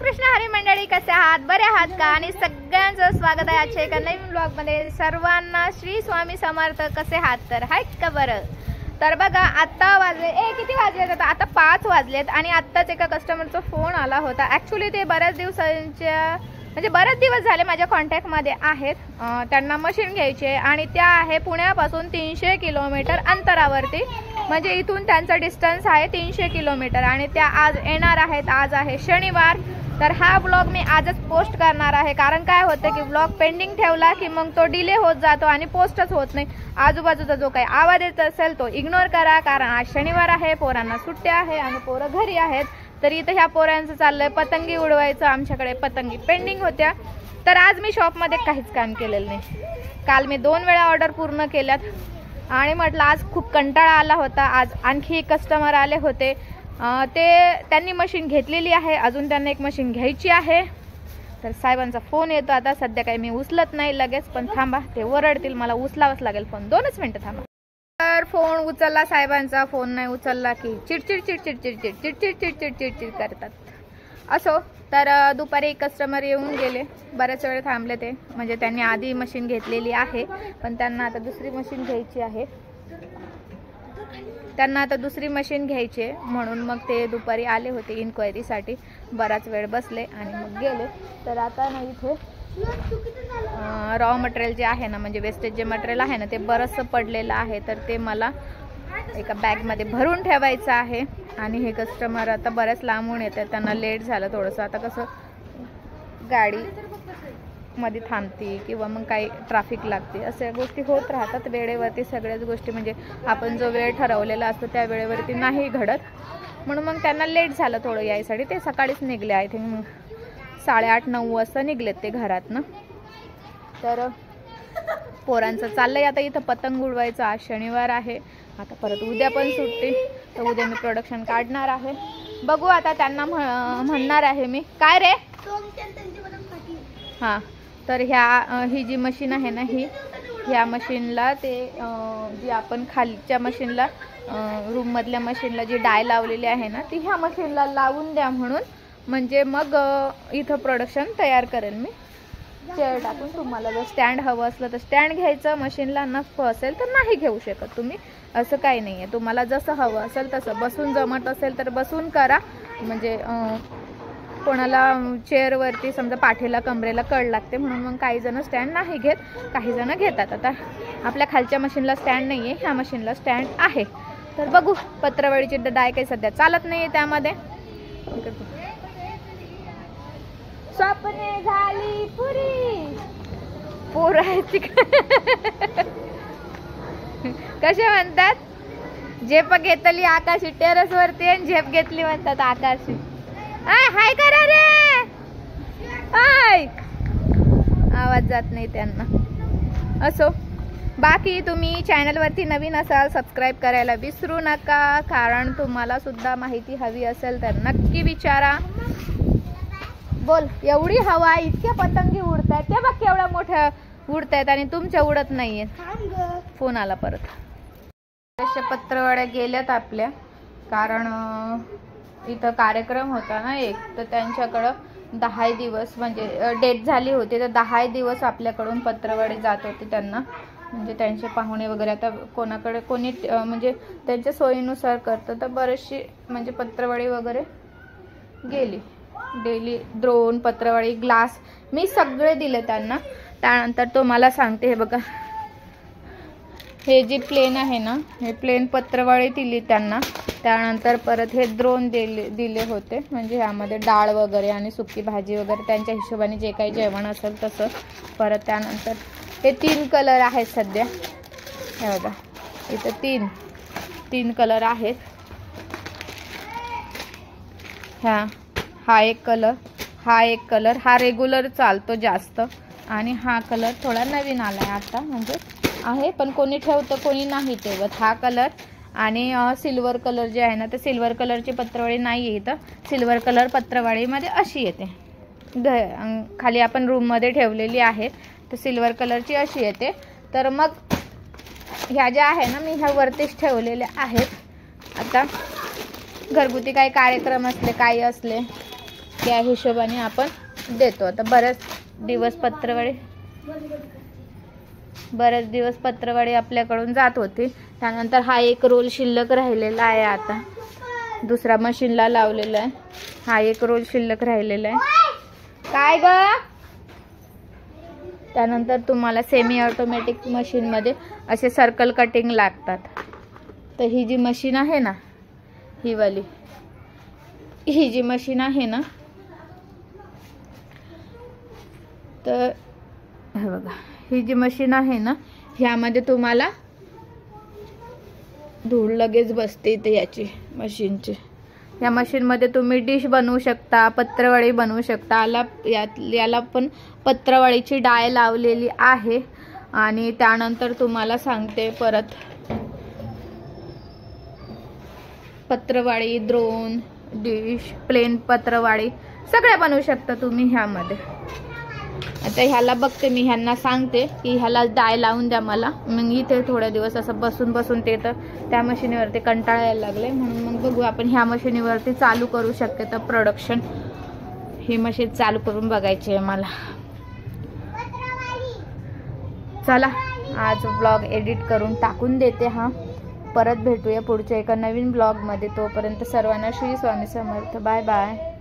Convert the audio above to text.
कृष्ण हरी मंडळी, कसे आहात? बरे आहात का? आणि सगळ्यांचं स्वागत आहे आजच्या एका नवीन ब्लॉग मध्ये। सर्वांना श्री स्वामी समर्थ। कसे आहात तर आहेत का बरं? तर बघा आता वाजले किती वाजलेत? आता 5 वाजलेत आणि आत्ताच एका कस्टमरचा फोन आला होता। ॲक्च्युअली ते बऱ्याच दिवसांच्या म्हणजे बरेच दिवस झाले माझ्या कॉन्टॅक्ट मध्ये आहेत। त्यांना मशीन घ्यायची आहे आणि त्या आहे पुण्यापासून 300 किलोमीटर अंतरावरती। म्हणजे इथून त्यांचा डिस्टन्स आहे 300 किलोमीटर आणि त्या आज येणार आहेत। आज आहे शनिवार, तर हा ब्लॉग मी आजच पोस्ट करणार आहे। कारण काय होतं की ब्लॉग पेंडिंग ठेवला की मग तो डिले होत जातो आणि पोस्टच होत नाही। आजूबाजूचा जो काही आवाज येत असेल तो इग्नोर करा, कारण आज शनिवार आहे, पोरांना सुट्ट्या आहे आणि पोरं घरी आहेत। तर इथं ह्या पोरांचं चाललंय पतंगी उडवायचं। आमच्याकडे पतंगी पेंडिंग होत्या, तर आज मी शॉपमध्ये काहीच काम केलेलं नाही। काल मी 2 वेळा ऑर्डर पूर्ण केल्यात आणि म्हटलं आज खूप कंटाळा आला होता। आज आणखी कस्टमर आले होते, त्यांनी मशीन घेतलेली आहे, अजून त्यांना एक मशीन घ्यायची आहे। तर साहेबांचा फोन येतो आता। सध्या काही मी उचलत नाही लगेच, पण थांबा, ते ओरडतील, मला उचलावंच लागेल फोन। 2च मिनिटं थांबा। तर फोन उचलला साहेबांचा, फोन नाही उचलला की चिडचिड चिडचिड चिडचिड चिडचिड चिडचिड चिडचिड करतात। असो, तर दुपारी कस्टमर येऊन गेले, बऱ्याच वेळ थांबले ते। म्हणजे त्यांनी आधी मशीन घेतलेली आहे, पण त्यांना आता दुसरी मशीन घ्यायची आहे। म्हणून मग ते दुपारी आले होते इन्क्वायरीसाठी। बराच वेळ बसले आणि मग गेले। तर आता ना इथे रॉ मटेरियल जे आहे ना, म्हणजे वेस्टेज जे मटेरियल आहे ना, ते बरंचसं पडलेलं आहे। तर ते मला एका बॅगमध्ये भरून ठेवायचं आहे। आणि हे कस्टमर आता बऱ्याच लांबून येतात, त्यांना लेट झालं थोडंसं। आता कसं गाडी मध्ये थांबते किंवा मग काही ट्रॅफिक लागते, अशा गोष्टी होत राहतात वेळेवरती। सगळ्याच गोष्टी म्हणजे आपण जो वेळ ठरवलेला असतो त्या वेळेवरती नाही घडत, म्हणून मग त्यांना लेट झालं थोडं यायसाठी। ते सकाळीच निघले, आय थिंक 8:30-9 वाजता निघलेत ते घरातनं। तर पोरांचं चाललंय आता इथं पतंग उडवायचं। आज शनिवार आहे, आता परत उद्या पण सुट्टी, तर उद्या मी प्रोडक्शन काढणार आहे। बघू आता, त्यांना म्हणणार आहे मी काय रे। हां, तर ही जी मशीन आहे ना, ह्या मशीनला ते जी आपण खालच्या मशीनला रूममधल्या मशीनला जी डाय लावलेली आहे ना, ती ह्या मशीनला लावून द्या म्हणून। म्हणजे मग इथं प्रोडक्शन तयार करेल मी। चेअर टाकून तुम्हाला जर स्टँड हवं असलं तर स्टँड घ्यायचं, मशीनला नको असेल तर नाही घेऊ शकत तुम्ही, असं काही नाही आहे। तुम्हाला जसं हवं असेल तसं, बसून जमत असेल तर बसून करा। म्हणजे कोणाला चेअरवरती समजा पाठीला कमरेला कळ लागते, म्हणून मग काही जण स्टँड नाही घेत, काही जण घेतात। आता आपल्या खालच्या मशीनला स्टँड नाही आहे, ह्या मशीनला स्टँड आहे। तर बघू, पत्रवळीची डाय काही सध्या चालत नाही आहे त्यामध्ये। स्वप्ने झाली पुरी पोराची कसे म्हणतात, झेप घेतली आकाशी टेरेस वरती आणि झेप घेतली म्हणतात आकाशी। हाय करा रे, हाय, आवाज जात नाही त्यांना। असो, बाकी तुम्ही चॅनलवरती नवीन असाल सबस्क्राईब करायला विसरू नका, कारण तुम्हाला सुद्धा माहिती हवी असेल तर नक्की विचारा। बोल, एवढी हवा, इतक्या पतंगी उडतायत, ते बघ केवढ्या मोठ्या उडतायत आणि तुमच्या उडत नाहीये। फोन आला परत। अशा पत्रवड्या गेल्यात आपल्या, कारण इथं कार्यक्रम होता ना एक, तर त्यांच्याकडं 10 दिवस म्हणजे डेट झाली होती, तर 10 दिवस आपल्याकडून पत्रवडे जात होते त्यांना। म्हणजे त्यांचे पाहुणे वगैरे आता कोणाकडे कोणी म्हणजे त्यांच्या सोयीनुसार करतं, तर बरेचशी म्हणजे पत्रवडी वगैरे गेली। डेली द्रोण, पत्रवडी, ग्लास मी सगळे दिले त्यांना। त्यानंतर तो मला सांगते, हे बघा, हे जी प्लेन आहे ना, हे प्लेन पत्रवडी दिली त्यांना। त्यानंतर परत हे द्रोण दिले होते, म्हणजे ह्यामध्ये डाळ वगैरे आणि सुकी भाजी वगैरे त्यांच्या हिशोबाने जे काही जेवण असेल तसं। परत त्यानंतर हे 3 कलर आहेत सध्या, हे बघा इथं 3 कलर आहेत। हा एक कलर, हा रेग्युलर चालतो जास्त, आणि हा कलर थोडा नवीन आलाय आता, म्हणजे आहे पण कोणी ठेवतं कोणी नाही ठेवत। हा कलर आणि सिल्वर कलर जे आहे ना, ते सिल्वर कलरची पत्रवळी नाही आहे इथं। सिल्वर कलर पत्रवळीमध्ये अशी येते, खाली आपण रूममध्ये ठेवलेली आहे, तर सिल्वर कलरची अशी येते। तर मग ह्या ज्या आहे ना, मी ह्या वरतीच ठेवलेल्या आहेत। आता घरगुती काही कार्यक्रम असले, काही असले त्या हिशोबाने आपण देतो. आता बरेच दिवस पत्रवाळी आपल्याकडून जात होती. त्यानंतर हा एक रोल शिल्लक राहिलेला आहे. आता दुसरा मशीनला लावलेला आहे. हा एक रोल शिल्लक राहिलेला आहे. काय ग? त्यानंतर तुम्हाला सेमी ऑटोमॅटिक मशीनमध्ये असे सर्कल कटिंग लागतात. तर ही जी मशीन आहे ना, ही जी मशीन आहे ना, तर हे बघा, ही जी मशीन आहे ना, ह्यामध्ये तुम्हाला धूळ लगेच बसते इथे याची मशीनची. या मशीनमध्ये तुम्ही डिश बनवू शकता, पत्रवळी बनवू शकता. याला पण पत्रवळीची डाय लावलेली आहे. आणि त्यानंतर तुम्हाला सांगते परत, पत्रवाळी, द्रोण, डिश, प्लेन पत्रवाळी सगळ्या बनवू शकता तुम्ही ह्यामध्ये. आता ह्याला बघते मी, ह्यांना सांगते की ह्याला डाय लावून द्या मला. मग इथे थोड्या दिवस असं बसून ते तर त्या मशीनीवरती कंटाळा यायला लागले. म्हणून मग बघू आपण ह्या मशीनीवरती चालू करू शकते. तर प्रोडक्शन ही मशीन चालू करून बघायची आहे मला. चला आज ब्लॉग एडिट करून टाकून देते. परत भेटूया पुढच्या एका नवीन ब्लॉगमध्ये. तोपर्यंत सर्वांना श्री स्वामी समर्थ. Bye bye.